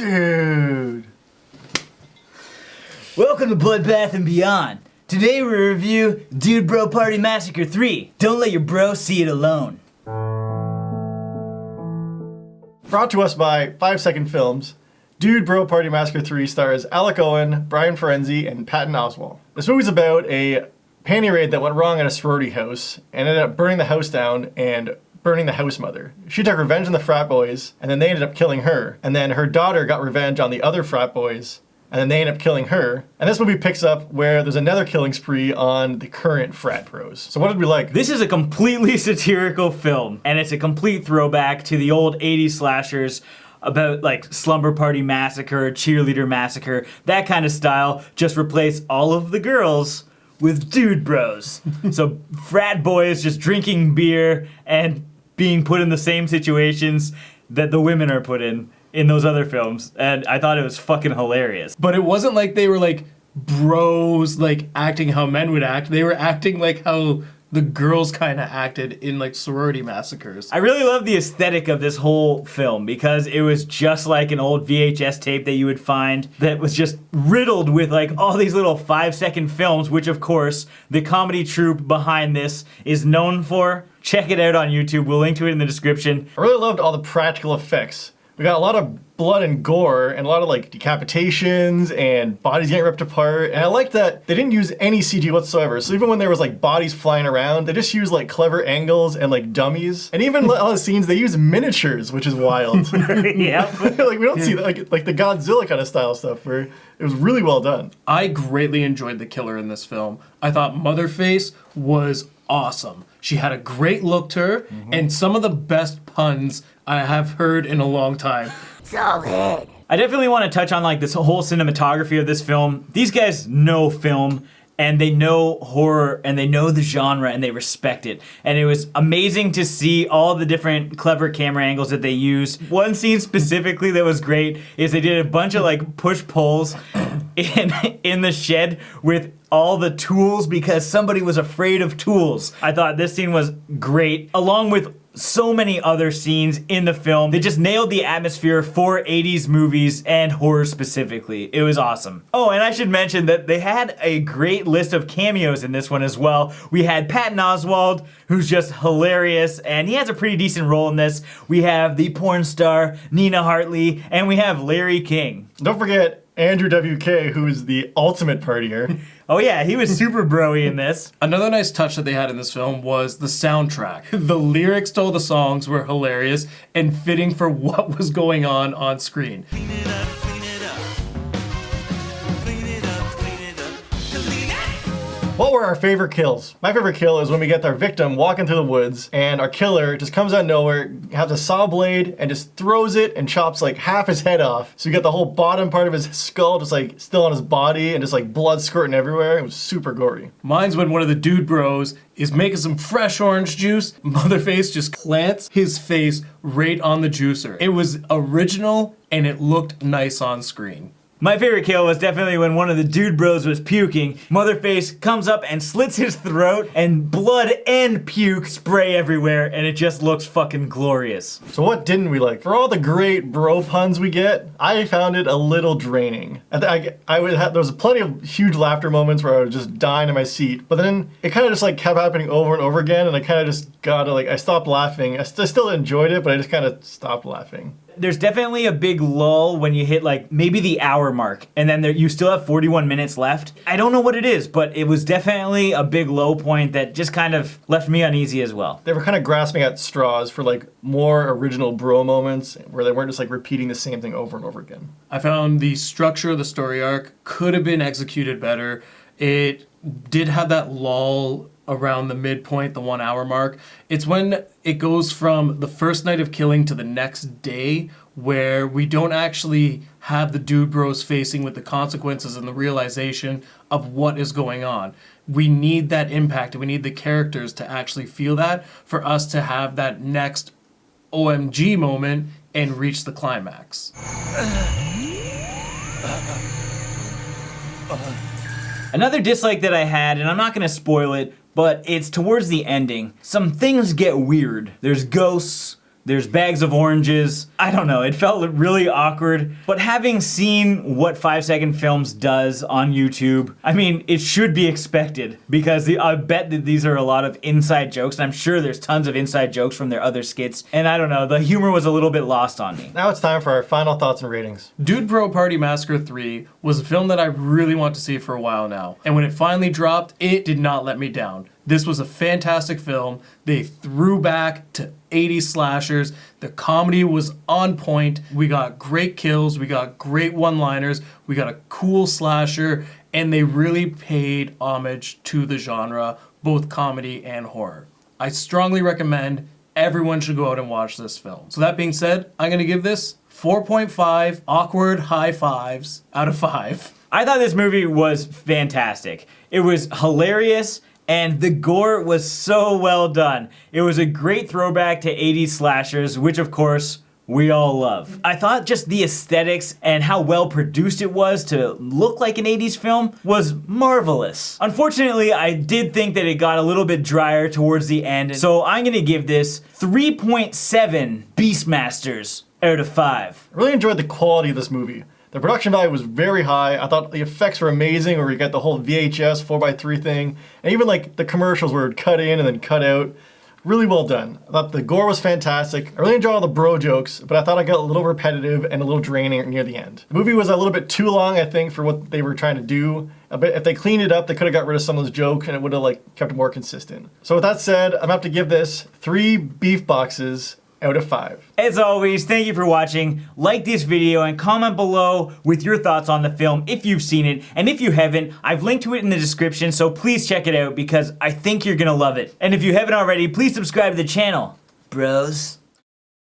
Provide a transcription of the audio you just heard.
Dude. Welcome to Bloodbath and Beyond. Today we review Dude Bro Party Massacre 3. Don't let your bro see it alone. Brought to us by 5 Second Films, Dude Bro Party Massacre 3 stars Alec Owen, Brian Firenzi, and Patton Oswalt. This movie's about a panty raid that went wrong at a sorority house and ended up burning the house down and burning the house mother. She took revenge on the frat boys, and then they ended up killing her. And then her daughter got revenge on the other frat boys, and then they ended up killing her. And this movie picks up where there's another killing spree on the current frat bros. So what did we like? This is a completely satirical film, and it's a complete throwback to the old 80s slashers about like Slumber Party Massacre, Cheerleader Massacre, that kind of style. Just replace all of the girls with dude bros. So frat boys just drinking beer and being put in the same situations that the women are put in those other films, and I thought it was fucking hilarious. But it wasn't like they were like bros, like acting how men would act. They were acting like how the girls kind of acted in like sorority massacres. I really love the aesthetic of this whole film because it was just like an old VHS tape that you would find that was just riddled with like all these little 5-second films, which of course the comedy troupe behind this is known for. Check it out on YouTube. We'll link to it in the description. I really loved all the practical effects. We got a lot of blood and gore and a lot of like decapitations and bodies getting ripped apart. And I like that they didn't use any CG whatsoever. So even when there was like bodies flying around, they just used like clever angles and like dummies. And even all the scenes, they use miniatures, which is wild. Yeah. Like we don't see like the Godzilla kind of style stuff where it was really well done. I greatly enjoyed the killer in this film. I thought Motherface was awesome. She had a great look to her and some of the best puns I have heard in a long time. Solid. I definitely want to touch on like this whole cinematography of this film. These guys know film and they know horror and they know the genre and they respect it. And it was amazing to see all the different clever camera angles that they used. One scene specifically that was great is they did a bunch of like push-pulls in the shed with all the tools because somebody was afraid of tools. I thought this scene was great, along with so many other scenes in the film. They just nailed the atmosphere for 80s movies and horror specifically. It was awesome. Oh, and I should mention that they had a great list of cameos in this one as well. We had Patton Oswalt, who's just hilarious, and he has a pretty decent role in this. We have the porn star Nina Hartley, and we have Larry King. Don't forget Andrew WK, who is the ultimate partier. Oh yeah, he was super bro-y in this. Another nice touch that they had in this film was the soundtrack. The lyrics to all the songs were hilarious and fitting for what was going on screen. Clean it up, clean it up. Clean it up, clean it up. Clean it. What were our favorite kills? My favorite kill is when we get our victim walking through the woods and our killer just comes out of nowhere, has a saw blade and just throws it and chops like half his head off. So you get the whole bottom part of his skull just like still on his body and just like blood squirting everywhere. It was super gory. Mine's when one of the dude bros is making some fresh orange juice. Motherface just plants his face right on the juicer. It was original and it looked nice on screen. My favorite kill was definitely when one of the dude bros was puking. Motherface comes up and slits his throat, and blood and puke spray everywhere, and it just looks fucking glorious. So what didn't we like? For all the great bro puns we get, I found it a little draining. There was plenty of huge laughter moments where I was just dying in my seat, but then it kind of just like kept happening over and over again, and I kind of just I stopped laughing. I still enjoyed it, but I just kind of stopped laughing. There's definitely a big lull when you hit like maybe the hour mark and then you still have 41 minutes left. I don't know what it is, but it was definitely a big low point that just kind of left me uneasy as well. They were kind of grasping at straws for like more original bro moments where they weren't just like repeating the same thing over and over again. I found the structure of the story arc could have been executed better. It did have that lull around the midpoint, the 1 hour mark. It's when it goes from the first night of killing to the next day where we don't actually have the dude bros facing with the consequences and the realization of what is going on. We need that impact and we need the characters to actually feel that for us to have that next OMG moment and reach the climax. Another dislike that I had, and I'm not gonna spoil it, but it's towards the ending. Some things get weird. There's ghosts, There's bags of oranges. I don't know, it felt really awkward. But having seen what 5-second films does on YouTube, I mean, it should be expected because I bet that these are a lot of inside jokes, and I'm sure there's tons of inside jokes from their other skits. And I don't know, the humor was a little bit lost on me. Now it's time for our final thoughts and ratings. Dude Bro Party Massacre 3 was a film that I really want to see for a while now. And when it finally dropped, it did not let me down. This was a fantastic film. They threw back to 80s slashers. The comedy was on point. We got great kills. We got great one-liners. We got a cool slasher. And they really paid homage to the genre, both comedy and horror. I strongly recommend everyone should go out and watch this film. So that being said, I'm going to give this 4.5 awkward high fives out of 5. I thought this movie was fantastic. It was hilarious, and the gore was so well done. It was a great throwback to 80s slashers, which of course we all love. I thought just the aesthetics and how well produced it was to look like an 80s film was marvelous. Unfortunately, I did think that it got a little bit drier towards the end, so I'm gonna give this 3.7 Beastmasters out of 5. I really enjoyed the quality of this movie. The production value was very high. I thought the effects were amazing, where you got the whole VHS 4x3 thing, and even like the commercials were cut in and then cut out. Really well done. I thought the gore was fantastic. I really enjoyed all the bro jokes, but I thought it got a little repetitive and a little draining near the end. The movie was a little bit too long, I think, for what they were trying to do. If they cleaned it up, they could have got rid of some of those jokes and it would have like kept it more consistent. So with that said, I'm gonna have to give this 3 beef boxes out of 5. As always, thank you for watching. Like this video and comment below with your thoughts on the film if you've seen it. And if you haven't, I've linked to it in the description, so please check it out because I think you're gonna love it. And if you haven't already, please subscribe to the channel, bros.